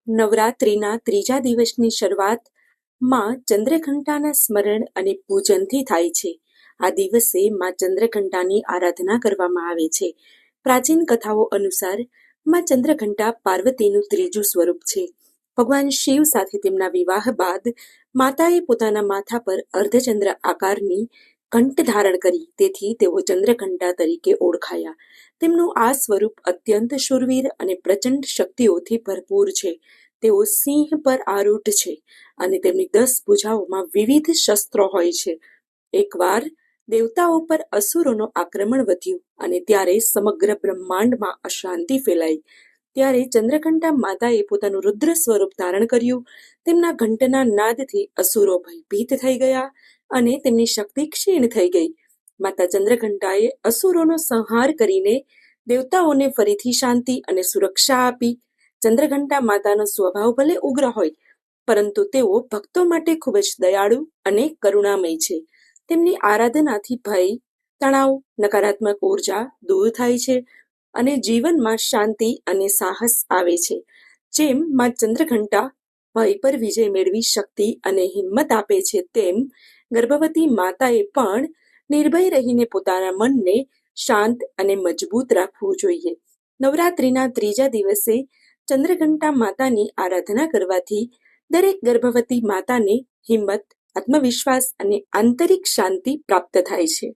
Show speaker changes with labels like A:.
A: નવરાત્રિના ત્રીજા દિવસની શરૂઆત માં ચંદ્રઘંટાના સ્મરણ અને પૂજનથી થાય છે. આ દિવસે માં ચંદ્રઘંટાની આરાધના કરવામાં આવે છે. પ્રાચીન કથાઓ અનુસાર માં ચંદ્રઘંટા પાર્વતીનું ત્રીજું સ્વરૂપ છે. ભગવાન શિવ સાથે તેમના વિવાહ બાદ માતાએ પોતાના માથા પર અર્ધચંદ્ર આકારની ઘંટ ધારણ કરી, તેથી તેઓ ચંદ્રઘંટા તરીકે ઓળખાયા. તેમનું આ સ્વરૂપ અત્યંત શૂરવીર અને પ્રચંડ શક્તિઓથી ભરપૂર છે. તેઓ સિંહ પર આરૂઢ છે અને તેમની 10 ભુજાઓમાં વિવિધ શસ્ત્રો હોય છે. એકવાર દેવતાઓ પર અસુરોનું આક્રમણ વધ્યું અને ત્યારે સમગ્ર બ્રહ્માંડમાં અશાંતિ ફેલાઈ. ત્યારે ચંદ્રઘંટા માતાએ પોતાનું રુદ્ર સ્વરૂપ ધારણ કર્યું. તેમના ઘંટના નાદથી અસુરો ભયભીત થઈ ગયા અને તેમની શક્તિ ક્ષીણ થઈ ગઈ. માતા ચંદ્રઘંટાએ અસુરોનો સંહાર કરીને દેવતાઓને ફરીથી શાંતિ અને સુરક્ષા આપી. ચંદ્રઘંટા માતાનો સ્વભાવ ભલે ઉગ્ર હોય, પરંતુ તેઓ ભક્તો માટે ખૂબ જ દયાળુ અને કરુણામય છે. તેમની આરાધનાથી ભય, તણાવ, નકારાત્મક ઉર્જા દૂર થાય છે અને જીવનમાં શાંતિ અને સાહસ આવે છે. જેમ માં ચંદ્રઘંટા ભય પર વિજય મેળવી શક્તિ અને હિંમત આપે છે, તેમ ગર્ભવતી માતાએ પણ નિર્ભય રહીને પોતાના મનને શાંત અને મજબૂત રાખવું જોઈએ. નવરાત્રિના ત્રીજા દિવસે ચંદ્રઘંટા માતાની આરાધના કરવાથી દરેક ગર્ભવતી માતાને હિંમત, આત્મવિશ્વાસ અને આંતરિક શાંતિ પ્રાપ્ત થાય છે.